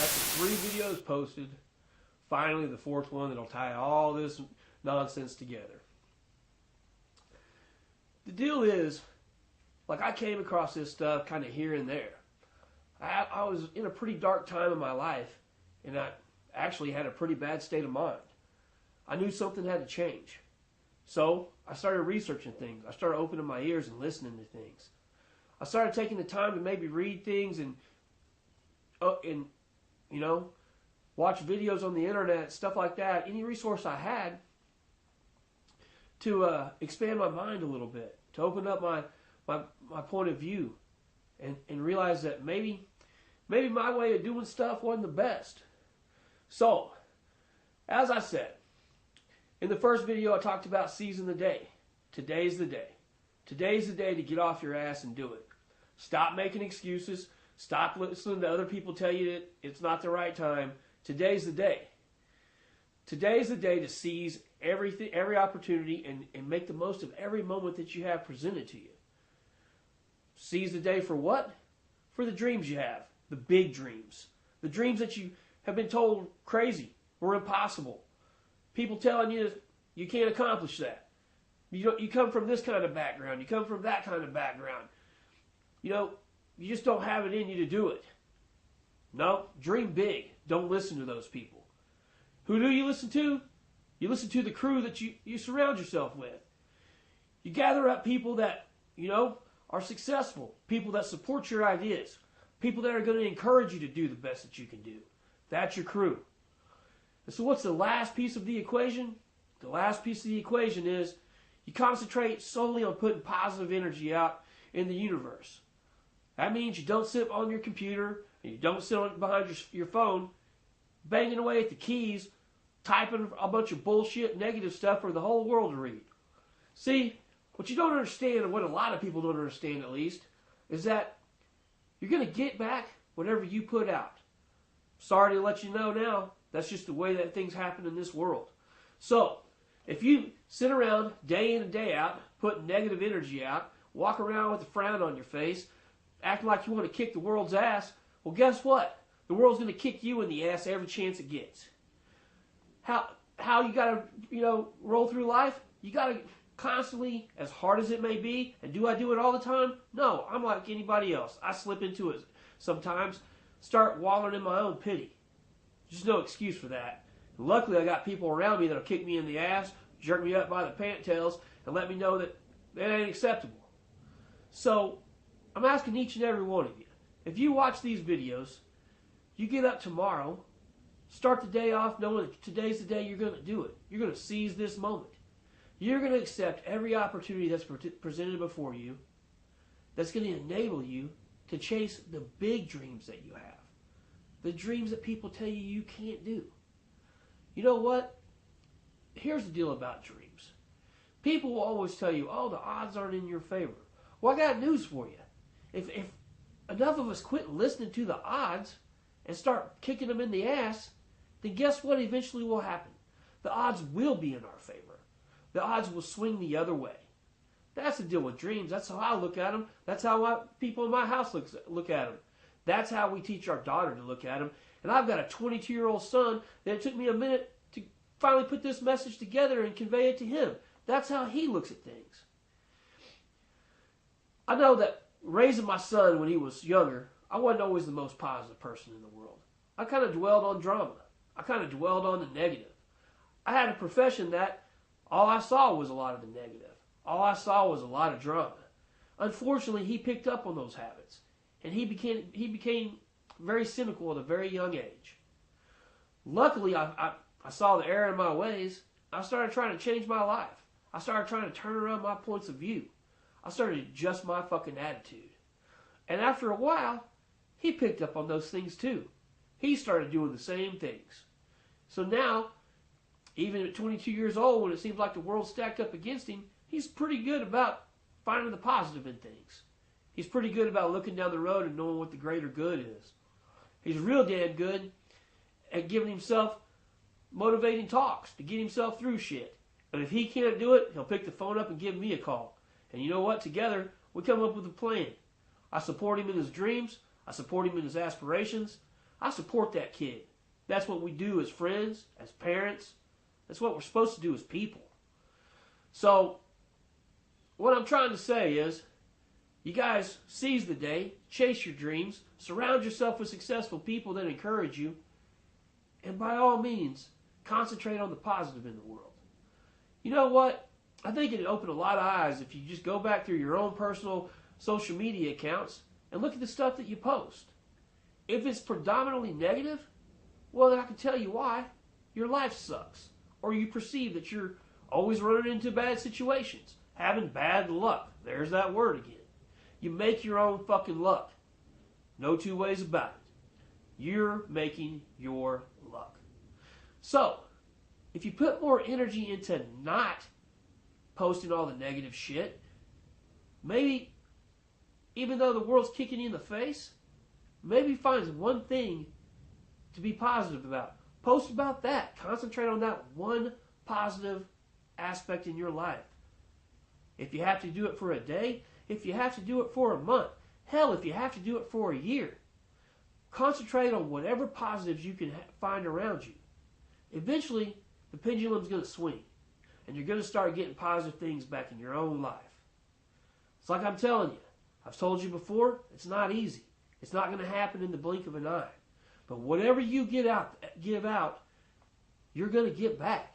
the 3 videos posted. Finally, the 4th one that'll tie all this nonsense together. The deal is, like, I came across this stuff kind of here and there. I was in a pretty dark time in my life, and I actually had a pretty bad state of mind. I knew something had to change. So I started researching things. I started opening my ears and listening to things. I started taking the time to maybe read things and you know, watch videos on the internet, stuff like that. Any resource I had to expand my mind a little bit, to open up my point of view, and realize that maybe my way of doing stuff wasn't the best. So, as I said, in the first video I talked about seizing the day. Today's the day. Today's the day to get off your ass and do it. Stop making excuses. Stop listening to other people tell you that it's not the right time. Today's the day. Today's the day to seize everything, every opportunity, and make the most of every moment that you have presented to you. Seize the day for what? For the dreams you have. The big dreams. The dreams that you have been told crazy or impossible. People telling you you can't accomplish that. You come from this kind of background. You come from that kind of background. You know, you just don't have it in you to do it. No, dream big. Don't listen to those people. Who do you listen to? You listen to the crew that you surround yourself with. You gather up people that, you know, are successful. People that support your ideas. People that are going to encourage you to do the best that you can do. That's your crew. And so what's the last piece of the equation? The last piece of the equation is you concentrate solely on putting positive energy out in the universe. That means you don't sit on your computer, and you don't sit behind your phone, banging away at the keys, typing a bunch of bullshit, negative stuff for the whole world to read. See, what you don't understand, and what a lot of people don't understand at least, is that you're going to get back whatever you put out. Sorry to let you know now, that's just the way that things happen in this world. So, if you sit around day in and day out, putting negative energy out, walk around with a frown on your face, acting like you want to kick the world's ass, well, guess what? The world's going to kick you in the ass every chance it gets. How you got to, you know, roll through life? You got to constantly, as hard as it may be, and do I do it all the time? No, I'm like anybody else. I slip into it sometimes, start wallowing in my own pity. Just no excuse for that. And luckily, I got people around me that'll kick me in the ass, jerk me up by the pant tails, and let me know that that ain't acceptable. So, I'm asking each and every one of you, if you watch these videos, you get up tomorrow, start the day off knowing that today's the day you're going to do it. You're going to seize this moment. You're going to accept every opportunity that's presented before you that's going to enable you to chase the big dreams that you have. The dreams that people tell you can't do. You know what? Here's the deal about dreams. People will always tell you, oh, the odds aren't in your favor. Well, I got news for you. If enough of us quit listening to the odds and start kicking them in the ass, then guess what eventually will happen? The odds will be in our favor. The odds will swing the other way. That's the deal with dreams. That's how I look at them. That's how people in my house look at them. That's how we teach our daughter to look at them. And I've got a 22-year-old son that it took me a minute to finally put this message together and convey it to him. That's how he looks at things. I know that raising my son when he was younger, I wasn't always the most positive person in the world. I kind of dwelled on drama. I kind of dwelled on the negative. I had a profession that all I saw was a lot of the negative. All I saw was a lot of drama. Unfortunately, he picked up on those habits. And he became very cynical at a very young age. Luckily, I saw the error in my ways. I started trying to change my life. I started trying to turn around my points of view. I started to adjust my fucking attitude. And after a while, he picked up on those things too. He started doing the same things. So now, even at 22 years old, when it seems like the world's stacked up against him, he's pretty good about finding the positive in things. He's pretty good about looking down the road and knowing what the greater good is. He's real damn good at giving himself motivating talks to get himself through shit. And if he can't do it, he'll pick the phone up and give me a call. And you know what? Together, we come up with a plan. I support him in his dreams. I support him in his aspirations. I support that kid. That's what we do as friends, as parents. That's what we're supposed to do as people. So, what I'm trying to say is, you guys seize the day, chase your dreams, surround yourself with successful people that encourage you, and by all means, concentrate on the positive in the world. You know what? I think it'd open a lot of eyes if you just go back through your own personal social media accounts and look at the stuff that you post. If it's predominantly negative, well, then I can tell you why. Your life sucks. Or you perceive that you're always running into bad situations, having bad luck. There's that word again. You make your own fucking luck. No two ways about it. You're making your luck. So, if you put more energy into not posting all the negative shit, maybe, even though the world's kicking you in the face, maybe find one thing to be positive about. Post about that. Concentrate on that one positive aspect in your life. If you have to do it for a day, if you have to do it for a month, hell, if you have to do it for a year, concentrate on whatever positives you can find around you. Eventually, the pendulum's going to swing, and you're going to start getting positive things back in your own life. It's like I'm telling you. I've told you before, it's not easy. It's not going to happen in the blink of an eye. But whatever you give out, you're going to get back.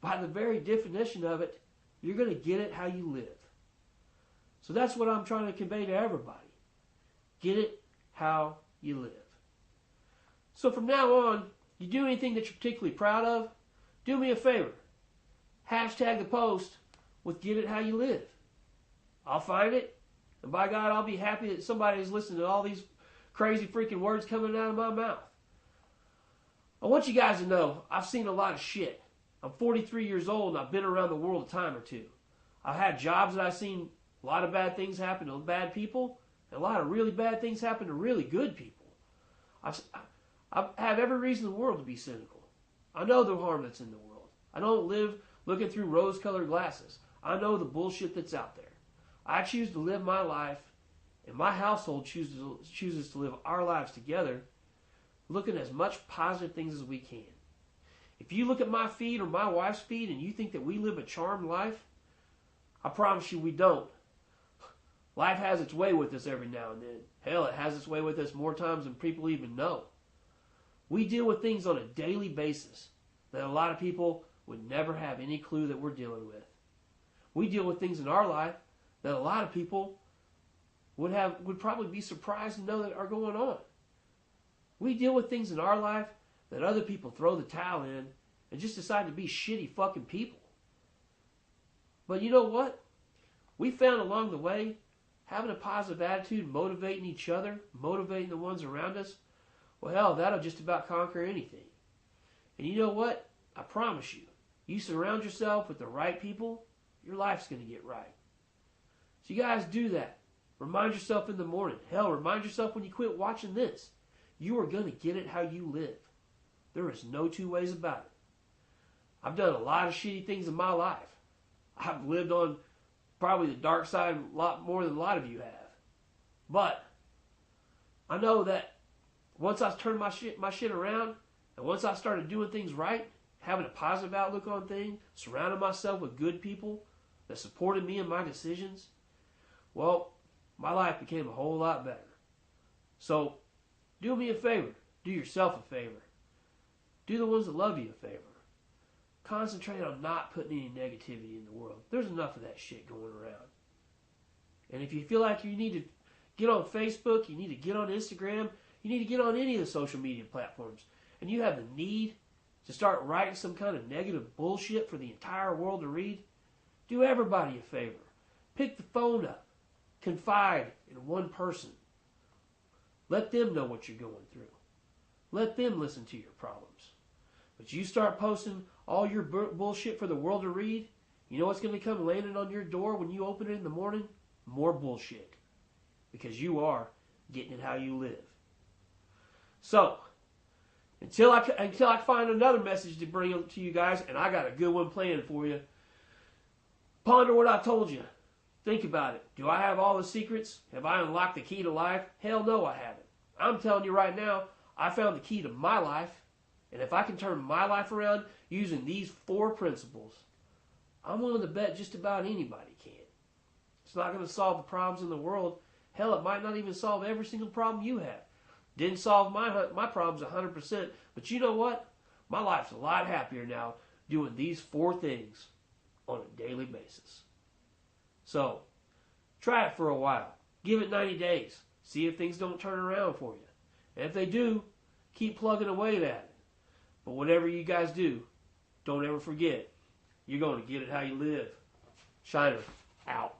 By the very definition of it, you're going to get it how you live. So that's what I'm trying to convey to everybody. Get it how you live. So from now on, you do anything that you're particularly proud of, do me a favor. Hashtag the post with Get It How You Live. I'll find it, and by God, I'll be happy that somebody's listening to all these crazy freaking words coming out of my mouth. I want you guys to know, I've seen a lot of shit. I'm 43 years old, and I've been around the world a time or two. I've had jobs that I've seen a lot of bad things happen to bad people, and a lot of really bad things happen to really good people. I have every reason in the world to be cynical. I know the harm that's in the world. I don't live looking through rose-colored glasses. I know the bullshit that's out there. I choose to live my life, and my household chooses to live our lives together, looking at as much positive things as we can. If you look at my feed or my wife's feed and you think that we live a charmed life, I promise you we don't. Life has its way with us every now and then. Hell, it has its way with us more times than people even know. We deal with things on a daily basis that a lot of people would never have any clue that we're dealing with. We deal with things in our life that a lot of people would probably be surprised to know that are going on. We deal with things in our life that other people throw the towel in and just decide to be shitty fucking people. But you know what? We found along the way, having a positive attitude, motivating each other, motivating the ones around us, well, hell, that'll just about conquer anything. And you know what? I promise you, you surround yourself with the right people, your life's going to get right. So you guys do that. Remind yourself in the morning. Hell, remind yourself when you quit watching this. You are going to get it how you live. There is no two ways about it. I've done a lot of shitty things in my life. I've lived on probably the dark side a lot more than a lot of you have. But I know that once I turned my shit around, and once I started doing things right, having a positive outlook on things, surrounding myself with good people that supported me in my decisions, well, my life became a whole lot better. So, do me a favor. Do yourself a favor. Do the ones that love you a favor. Concentrate on not putting any negativity in the world. There's enough of that shit going around. And if you feel like you need to get on Facebook, you need to get on Instagram, you need to get on any of the social media platforms, and you have the need to start writing some kind of negative bullshit for the entire world to read, do everybody a favor. Pick the phone up. Confide in one person. Let them know what you're going through. Let them listen to your problems. But you start posting all your bullshit for the world to read, you know what's going to come landing on your door when you open it in the morning? More bullshit. Because you are getting it how you live. So, until I find another message to bring to you guys, and I got a good one planned for you, ponder what I told you. Think about it. Do I have all the secrets? Have I unlocked the key to life? Hell no, I haven't. I'm telling you right now, I found the key to my life. And if I can turn my life around using these 4 principles, I'm willing to bet just about anybody can. It's not going to solve the problems in the world. Hell, it might not even solve every single problem you have. Didn't solve my problems 100%. But you know what? My life's a lot happier now doing these 4 things on a daily basis. So, try it for a while. Give it 90 days. See if things don't turn around for you. And if they do, keep plugging away at it. But whatever you guys do, don't ever forget, you're going to get it how you live. Shiner, out.